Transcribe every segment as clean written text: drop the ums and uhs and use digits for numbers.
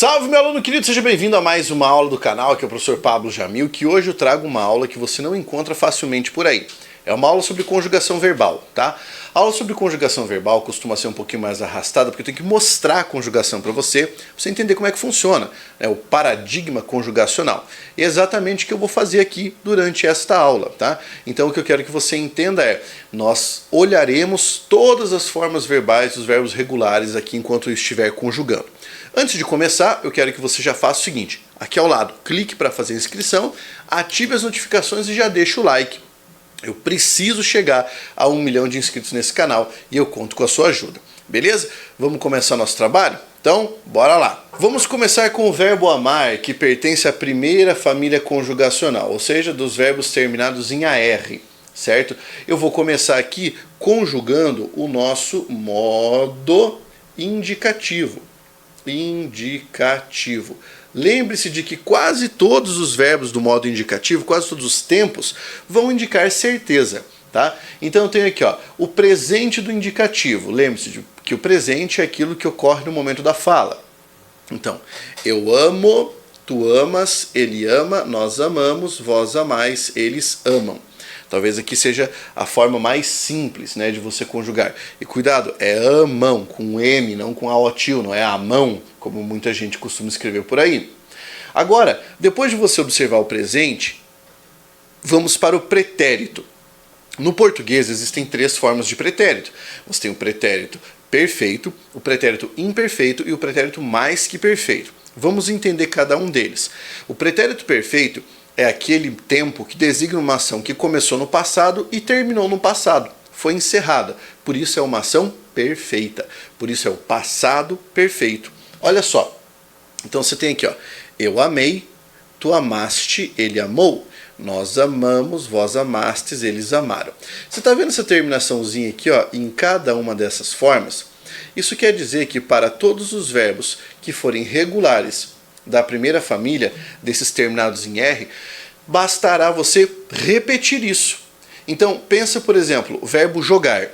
Salve, meu aluno querido, seja bem-vindo a mais uma aula do canal. Aqui é o professor Pablo Jamil, que hoje eu trago uma aula que você não encontra facilmente por aí. É uma aula sobre conjugação verbal, tá? A aula sobre conjugação verbal costuma ser um pouquinho mais arrastada, porque eu tenho que mostrar a conjugação para você entender como é que funciona, né? O paradigma conjugacional. E é exatamente o que eu vou fazer aqui durante esta aula, tá? Então o que eu quero que você entenda é, nós olharemos todas as formas verbais dos verbos regulares aqui enquanto eu estiver conjugando. Antes de começar, eu quero que você já faça o seguinte, aqui ao lado, clique para fazer a inscrição, ative as notificações e já deixa o like. Eu preciso chegar a 1 milhão de inscritos nesse canal e eu conto com a sua ajuda. Beleza? Vamos começar nosso trabalho? Então, bora lá! Vamos começar com o verbo amar, que pertence à primeira família conjugacional, ou seja, dos verbos terminados em AR, certo? Eu vou começar aqui conjugando o nosso modo indicativo. Lembre-se de que quase todos os verbos do modo indicativo, quase todos os tempos, vão indicar certeza, tá? Então eu tenho aqui, ó, o presente do indicativo. Lembre-se de que o presente é aquilo que ocorre no momento da fala. Então, eu amo, tu amas, ele ama, nós amamos, vós amais, eles amam. Talvez aqui seja a forma mais simples, né, de você conjugar. E cuidado, é amam, com M, não com aotil, não é amão, como muita gente costuma escrever por aí. Agora, depois de você observar o presente, vamos para o pretérito. No português existem 3 formas de pretérito. Você tem o pretérito perfeito, o pretérito imperfeito e o pretérito mais que perfeito. Vamos entender cada um deles. O pretérito perfeito é aquele tempo que designa uma ação que começou no passado e terminou no passado. Foi encerrada. Por isso é uma ação perfeita. Por isso é o passado perfeito. Olha só. Então você tem aqui, ó. Eu amei, tu amaste, ele amou. Nós amamos, vós amastes, eles amaram. Você está vendo essa terminaçãozinha aqui, ó, em cada uma dessas formas? Isso quer dizer que para todos os verbos que forem regulares da primeira família, desses terminados em R, bastará você repetir isso. Então, pensa, por exemplo, o verbo jogar.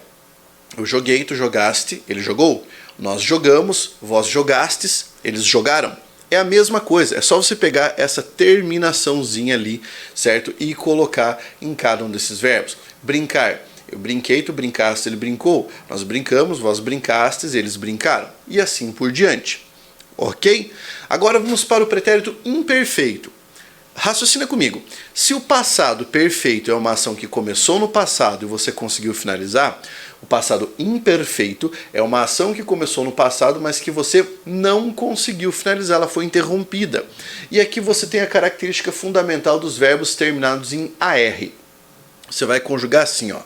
Eu joguei, tu jogaste, ele jogou. Nós jogamos, vós jogastes, eles jogaram. É a mesma coisa, é só você pegar essa terminaçãozinha ali, certo? E colocar em cada um desses verbos. Brincar. Eu brinquei, tu brincaste, ele brincou. Nós brincamos, vós brincastes, eles brincaram. E assim por diante. Ok? Agora vamos para o pretérito imperfeito. Raciocina comigo. Se o passado perfeito é uma ação que começou no passado e você conseguiu finalizar, o passado imperfeito é uma ação que começou no passado, mas que você não conseguiu finalizar, ela foi interrompida. E aqui você tem a característica fundamental dos verbos terminados em AR. Você vai conjugar assim, ó.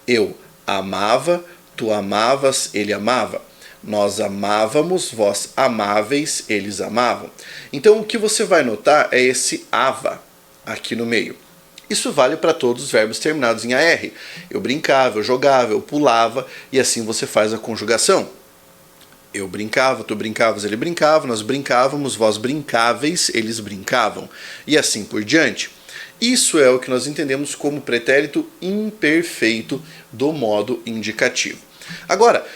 Eu amava, tu amavas, ele amava. Nós amávamos, vós amáveis, eles amavam. Então o que você vai notar é esse ava aqui no meio. Isso vale para todos os verbos terminados em AR. Eu brincava, eu jogava, eu pulava e assim você faz a conjugação. Eu brincava, tu brincavas, ele brincava, nós brincávamos, vós brincáveis, eles brincavam. E assim por diante. Isso é o que nós entendemos como pretérito imperfeito do modo indicativo. Agora,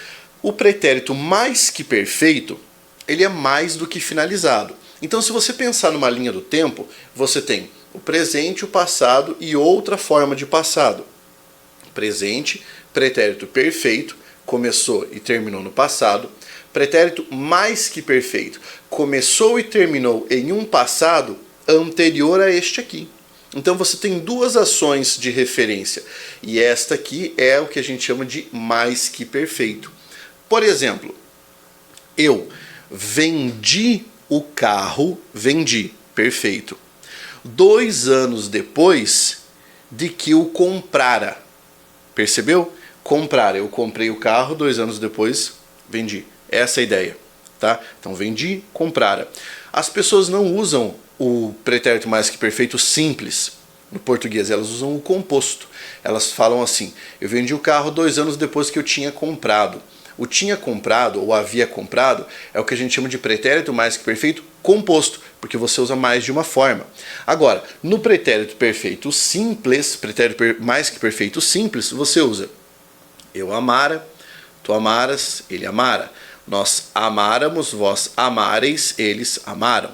o pretérito mais que perfeito, ele é mais do que finalizado. Então, se você pensar numa linha do tempo, você tem o presente, o passado e outra forma de passado. Presente, pretérito perfeito, começou e terminou no passado. Pretérito mais que perfeito, começou e terminou em um passado anterior a este aqui. Então você tem 2 ações de referência. E esta aqui é o que a gente chama de mais que perfeito. Por exemplo, eu vendi o carro, vendi, perfeito. 2 anos depois de que o comprara. Percebeu? Comprar, eu comprei o carro, 2 anos depois vendi. Essa é a ideia, tá? Então vendi, comprara. As pessoas não usam o pretérito mais que perfeito simples no português, elas usam o composto. Elas falam assim, eu vendi o carro 2 anos depois que eu tinha comprado. O tinha comprado ou havia comprado é o que a gente chama de pretérito mais que perfeito composto, porque você usa mais de uma forma. Agora, no pretérito perfeito simples, pretérito mais que perfeito simples, você usa eu amara, tu amaras, ele amara. nós amáramos, vós amareis, eles amaram.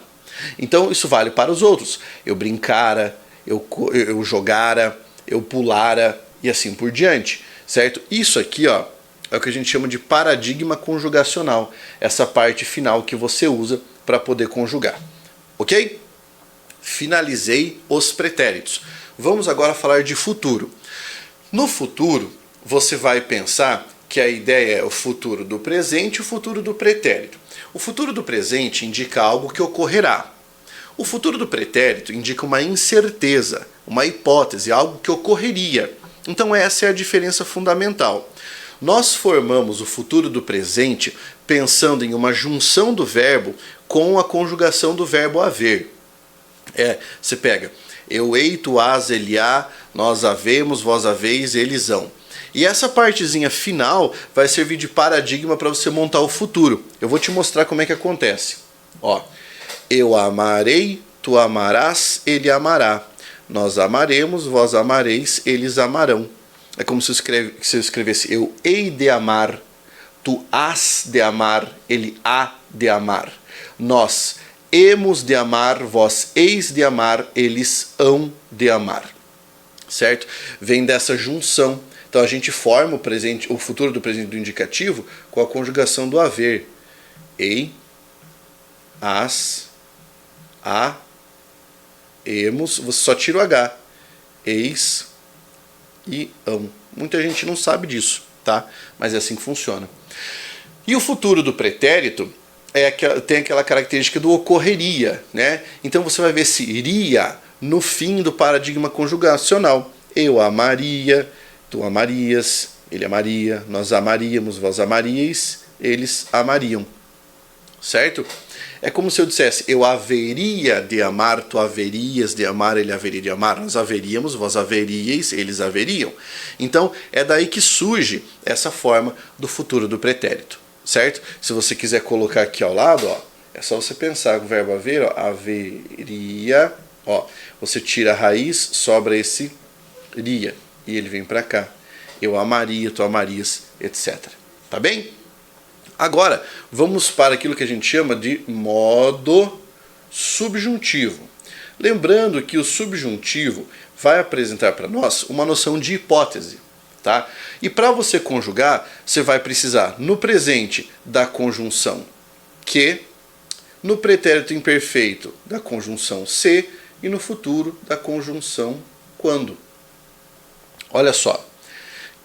Então isso vale para os outros. Eu brincara, eu jogara, eu pulara e assim por diante, certo? Isso aqui, ó, é o que a gente chama de paradigma conjugacional, essa parte final que você usa para poder conjugar, ok? Finalizei os pretéritos. Vamos agora falar de futuro. No futuro, você vai pensar que a ideia é o futuro do presente e o futuro do pretérito. O futuro do presente indica algo que ocorrerá. O futuro do pretérito indica uma incerteza, uma hipótese, algo que ocorreria. Então essa é a diferença fundamental. Nós formamos o futuro do presente pensando em uma junção do verbo com a conjugação do verbo haver. Você pega eu, ei, tu, has, ele, há, nós havemos, vós haveis, eles hão. E essa partezinha final vai servir de paradigma para você montar o futuro. Eu vou te mostrar como é que acontece. Ó, eu amarei, tu amarás, ele amará. Nós amaremos, vós amareis, eles amarão. É como se eu escrevesse eu hei de amar, tu has de amar, ele há de amar. Nós hemos de amar, vós eis de amar, eles hão de amar. Certo? Vem dessa junção. Então a gente forma o futuro do presente do indicativo com a conjugação do haver. Ei, as, a, hemos, você só tira o H. Eis e hão. Muita gente não sabe disso, tá? Mas é assim que funciona. E o futuro do pretérito tem aquela característica do ocorreria, né? Então você vai ver se iria no fim do paradigma conjugacional. Eu amaria, tu amarias, ele amaria, nós amaríamos, vós amaríeis, eles amariam. Certo? É como se eu dissesse, eu haveria de amar, tu haverias de amar, ele haveria de amar, nós haveríamos, vós haveríeis, eles haveriam. Então, é daí que surge essa forma do futuro do pretérito, certo? Se você quiser colocar aqui ao lado, ó, é só você pensar o verbo haver, ó, haveria, ó, você tira a raiz, sobra esse ria, e ele vem para cá. Eu amaria, tu amarias, etc. Tá bem? Agora, vamos para aquilo que a gente chama de modo subjuntivo. Lembrando que o subjuntivo vai apresentar para nós uma noção de hipótese. Tá? E para você conjugar, você vai precisar no presente da conjunção que, no pretérito imperfeito da conjunção se e no futuro da conjunção quando. Olha só.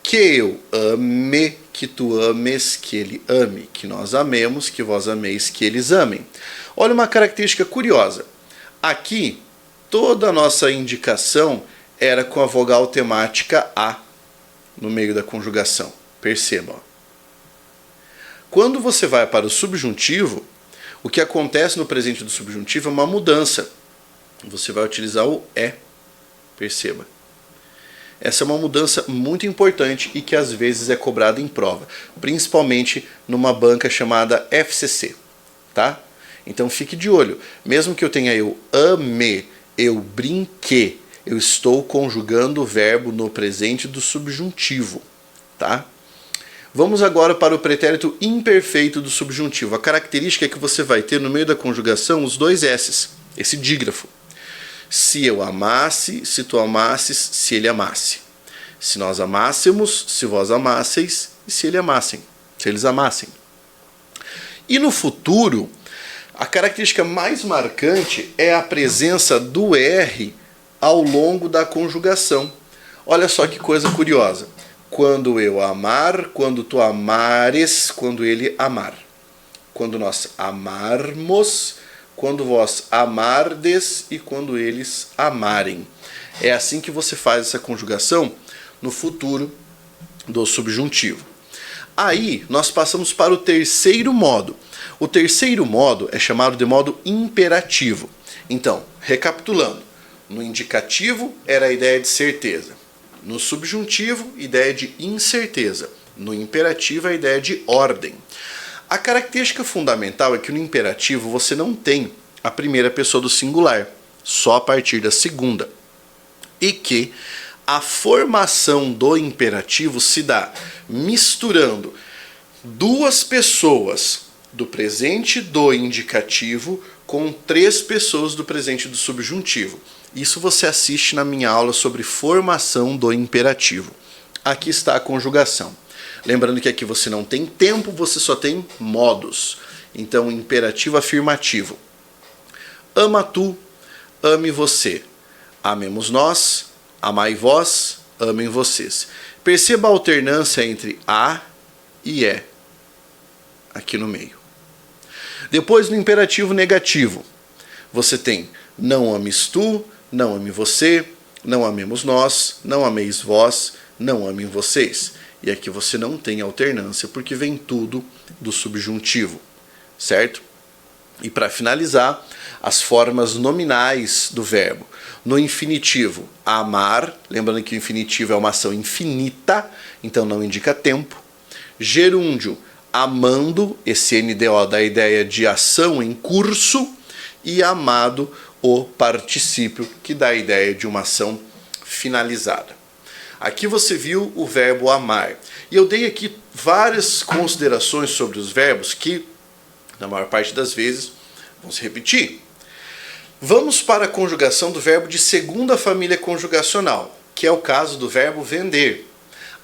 Que eu ame, que tu ames, que ele ame, que nós amemos, que vós ameis, que eles amem. Olha uma característica curiosa. Aqui, toda a nossa indicação era com a vogal temática A no meio da conjugação. Perceba. Ó. Quando você vai para o subjuntivo, o que acontece no presente do subjuntivo é uma mudança. Você vai utilizar o é. Perceba. Essa é uma mudança muito importante e que às vezes é cobrada em prova, principalmente numa banca chamada FCC, tá? Então fique de olho, mesmo que eu tenha eu ame, eu brinquei, eu estou conjugando o verbo no presente do subjuntivo, tá? Vamos agora para o pretérito imperfeito do subjuntivo. A característica é que você vai ter no meio da conjugação os dois S's, esse dígrafo. Se eu amasse, se tu amasses, se ele amasse. Se nós amássemos, se vós amasseis, e se ele amassem, se eles amassem. E no futuro, a característica mais marcante é a presença do R ao longo da conjugação. Olha só que coisa curiosa. Quando eu amar, quando tu amares, quando ele amar. Quando nós amarmos, quando vós amardes e quando eles amarem. É assim que você faz essa conjugação no futuro do subjuntivo. Aí nós passamos para o terceiro modo. O terceiro modo é chamado de modo imperativo. Então, recapitulando, no indicativo era a ideia de certeza. No subjuntivo, ideia de incerteza. No imperativo, a ideia de ordem. A característica fundamental é que no imperativo você não tem a primeira pessoa do singular, só a partir da segunda. E que a formação do imperativo se dá misturando duas pessoas do presente do indicativo com 3 pessoas do presente do subjuntivo. Isso você assiste na minha aula sobre formação do imperativo. Aqui está a conjugação. Lembrando que aqui você não tem tempo, você só tem modos. Então, imperativo afirmativo. Ama tu, ame você. Amemos nós, amai vós, amem vocês. Perceba a alternância entre a e é, aqui no meio. Depois, no imperativo negativo, você tem não ames tu, não ame você, não amemos nós, não ameis vós, não amem vocês. E aqui você não tem alternância, porque vem tudo do subjuntivo, certo? E para finalizar, as formas nominais do verbo. No infinitivo, amar, lembrando que o infinitivo é uma ação infinita, então não indica tempo. Gerúndio, amando, esse NDO dá a ideia de ação em curso, e amado, o particípio, que dá a ideia de uma ação finalizada. Aqui você viu o verbo amar. E eu dei aqui várias considerações sobre os verbos que, na maior parte das vezes, vão se repetir. Vamos para a conjugação do verbo de segunda família conjugacional, que é o caso do verbo vender.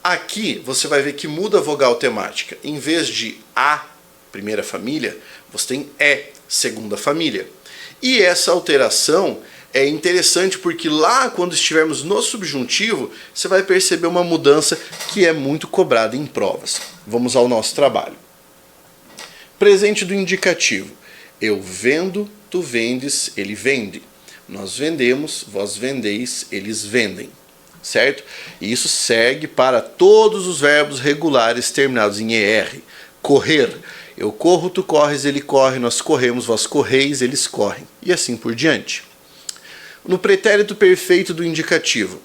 Aqui você vai ver que muda a vogal temática. Em vez de a, primeira família, você tem é, segunda família. E essa alteração é interessante porque lá, quando estivermos no subjuntivo, você vai perceber uma mudança que é muito cobrada em provas. Vamos ao nosso trabalho. Presente do indicativo. Eu vendo, tu vendes, ele vende. Nós vendemos, vós vendeis, eles vendem. Certo? E isso segue para todos os verbos regulares terminados em ER. Correr. Eu corro, tu corres, ele corre, nós corremos, vós correis, eles correm. E assim por diante. No pretérito perfeito do indicativo.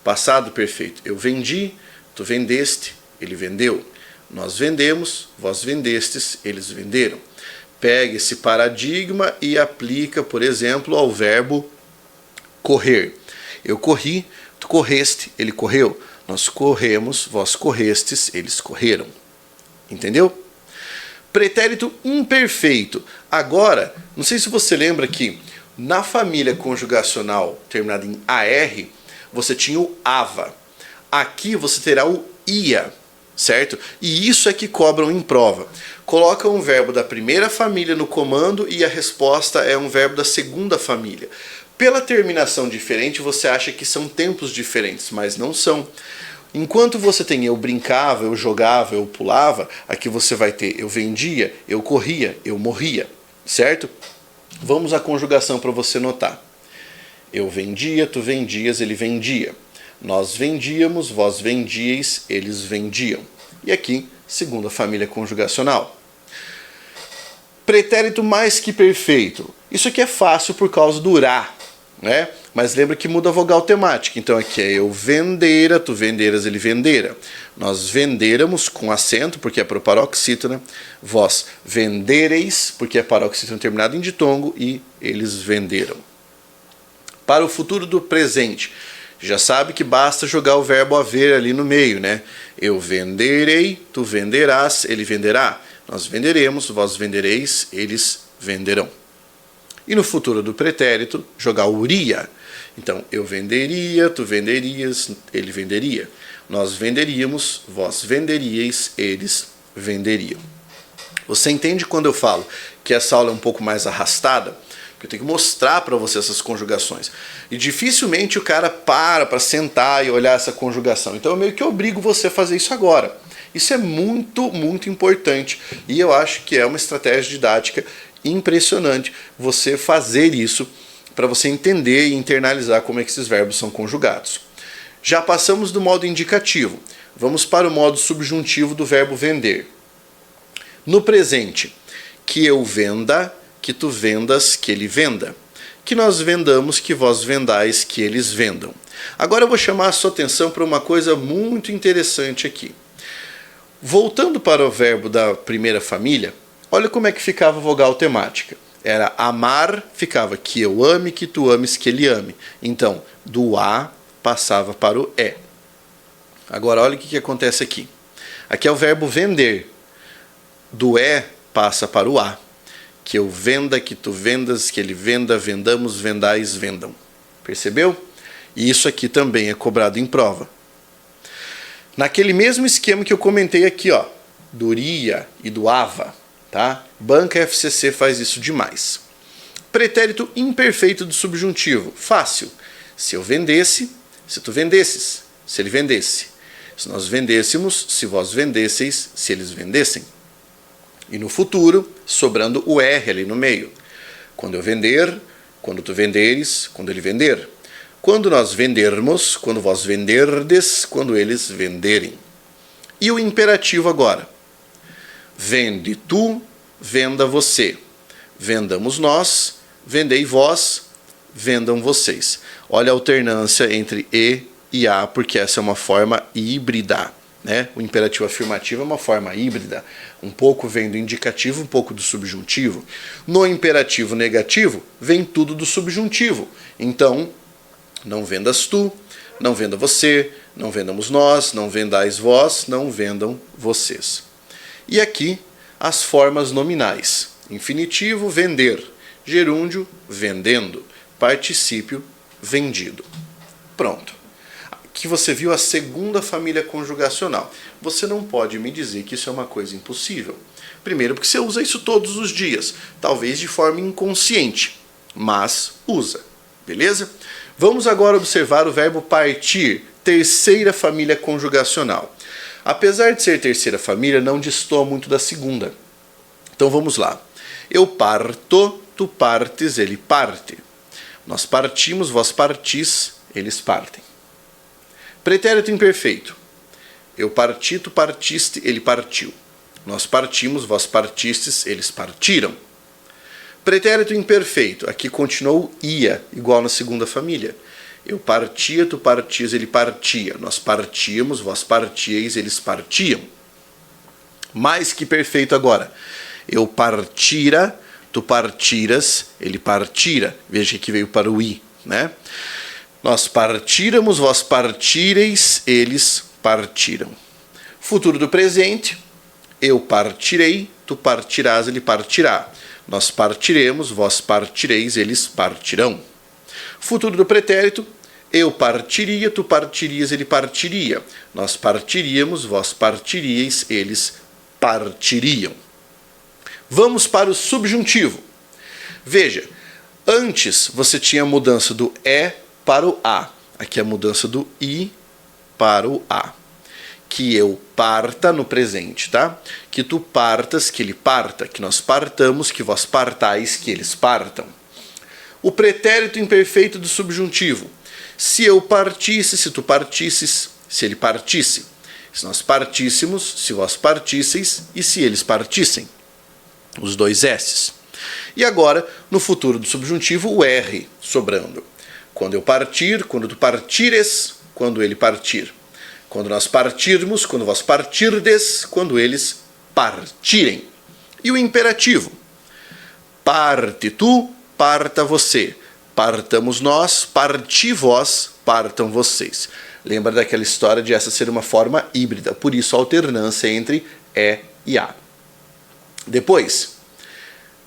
Passado perfeito. Eu vendi, tu vendeste, ele vendeu. Nós vendemos, vós vendestes, eles venderam. Pega esse paradigma e aplica, por exemplo, ao verbo correr. Eu corri, tu correste, ele correu. Nós corremos, vós correstes, eles correram. Entendeu? Pretérito imperfeito. Agora, não sei se você lembra que na família conjugacional terminada em AR, você tinha o AVA. Aqui você terá o IA, certo? E isso é que cobram em prova. Coloca um verbo da primeira família no comando e a resposta é um verbo da segunda família. Pela terminação diferente, você acha que são tempos diferentes, mas não são. Enquanto você tem eu brincava, eu jogava, eu pulava, aqui você vai ter eu vendia, eu corria, eu morria, certo? Vamos à conjugação para você notar. Eu vendia, tu vendias, ele vendia. Nós vendíamos, vós vendíeis, eles vendiam. E aqui, segunda família conjugacional. Pretérito mais que perfeito. Isso aqui é fácil por causa do ra, né? Mas lembra que muda a vogal temática. Então aqui é eu vendera, tu venderas, ele vendera. Nós venderamos com acento, porque é para o paroxítona. Vós vendereis, porque é paroxítona terminado em ditongo, e eles venderam. Para o futuro do presente, já sabe que basta jogar o verbo haver ali no meio, né? Eu venderei, tu venderás, ele venderá. Nós venderemos, vós vendereis, eles venderão. E no futuro do pretérito, jogar o ria. Então, eu venderia, tu venderias, ele venderia. Nós venderíamos, vós venderíeis, eles venderiam. Você entende quando eu falo que essa aula é um pouco mais arrastada? Porque eu tenho que mostrar para você essas conjugações. E dificilmente o cara para sentar e olhar essa conjugação. Então eu meio que obrigo você a fazer isso agora. Isso é muito, muito importante. E eu acho que é uma estratégia didática impressionante você fazer isso para você entender e internalizar como é que esses verbos são conjugados. Já passamos do modo indicativo. Vamos para o modo subjuntivo do verbo vender. No presente, que eu venda, que tu vendas, que ele venda. Que nós vendamos, que vós vendais, que eles vendam. Agora eu vou chamar a sua atenção para uma coisa muito interessante aqui. Voltando para o verbo da primeira família, olha como é que ficava a vogal temática. Era amar, ficava que eu ame, que tu ames, que ele ame. Então, do a passava para o é. Agora olha o que acontece aqui. Aqui é o verbo vender. do E passa para o A. Que eu venda, que tu vendas, que ele venda, vendamos, vendais, vendam. Percebeu? E isso aqui também é cobrado em prova. Naquele mesmo esquema que eu comentei aqui, ó, do RIA e do AVA, tá? Banca FCC faz isso demais. Pretérito imperfeito do subjuntivo. Fácil. Se eu vendesse, se tu vendesses, se ele vendesse. Se nós vendêssemos, se vós vendesseis, se eles vendessem. E no futuro, sobrando o R ali no meio. Quando eu vender, quando tu venderes, quando ele vender. Quando nós vendermos, quando vós venderdes, quando eles venderem. E o imperativo agora. Vende tu, venda você. Vendamos nós, vendei vós, vendam vocês. Olha a alternância entre e a, porque essa é uma forma híbrida. Né? O imperativo afirmativo é uma forma híbrida. Um pouco vem do indicativo, um pouco do subjuntivo. No imperativo negativo, vem tudo do subjuntivo. Então, não vendas tu, não venda você, não vendamos nós, não vendais vós, não vendam vocês. E aqui, as formas nominais. Infinitivo, vender. Gerúndio, vendendo. Particípio, vendido. Pronto. Aqui você viu a segunda família conjugacional. Você não pode me dizer que isso é uma coisa impossível. Primeiro, porque você usa isso todos os dias. Talvez de forma inconsciente, mas usa. Beleza? Vamos agora observar o verbo partir, terceira família conjugacional. Apesar de ser terceira família, não destoa muito da segunda. Então vamos lá. Eu parto, tu partes, ele parte. Nós partimos, vós partis, eles partem. Pretérito imperfeito. Eu parti, tu partiste, ele partiu. Nós partimos, vós partistes, eles partiram. Pretérito imperfeito. Aqui continuou ia, igual na segunda família. Eu partia, tu partias, ele partia. Nós partíamos, vós partíeis, eles partiam. Mais que perfeito agora. Eu partira, tu partiras, ele partira. Veja que veio para o i, né? Nós partíramos, vós partireis, eles partiram. Futuro do presente. Eu partirei, tu partirás, ele partirá. Nós partiremos, vós partireis, eles partirão. Futuro do pretérito. Eu partiria, tu partirias, ele partiria. Nós partiríamos, vós partiríeis, eles partiriam. Vamos para o subjuntivo. Veja, antes você tinha a mudança do E para o A. Aqui a mudança do I para o A. Que eu parta no presente, tá? Que tu partas, que ele parta. Que nós partamos, que vós partais, que eles partam. O pretérito imperfeito do subjuntivo. Se eu partisse, se tu partisses, se ele partisse. Se nós partíssemos, se vós partisseis e se eles partissem. Os dois S's. E agora, no futuro do subjuntivo, o R sobrando. Quando eu partir, quando tu partires, quando ele partir. Quando nós partirmos, quando vós partirdes, quando eles partirem. E o imperativo. Parte tu, parta você. Partamos nós, parti vós, partam vocês. Lembra daquela história de essa ser uma forma híbrida. Por isso a alternância entre E e A. Depois,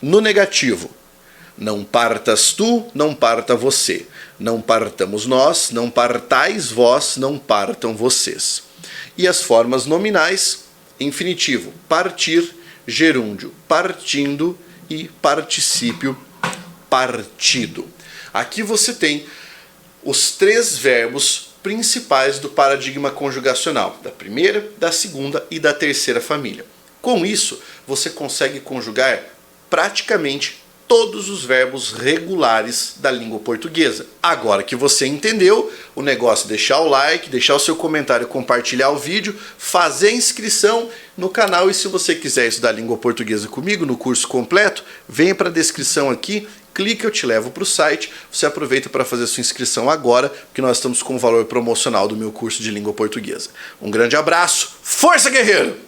no negativo. Não partas tu, não parta você. Não partamos nós, não partais vós, não partam vocês. E as formas nominais, infinitivo, partir, gerúndio, partindo e particípio, partido. Aqui você tem os três verbos principais do paradigma conjugacional, da primeira, da segunda e da terceira família. Com isso, você consegue conjugar praticamente todos os verbos regulares da língua portuguesa. Agora que você entendeu, o negócio é deixar o like, deixar o seu comentário, compartilhar o vídeo, fazer a inscrição no canal e se você quiser estudar língua portuguesa comigo no curso completo, venha para a descrição aqui, clica, eu te levo para o site, você aproveita para fazer a sua inscrição agora, porque nós estamos com o valor promocional do meu curso de língua portuguesa. Um grande abraço, força guerreiro!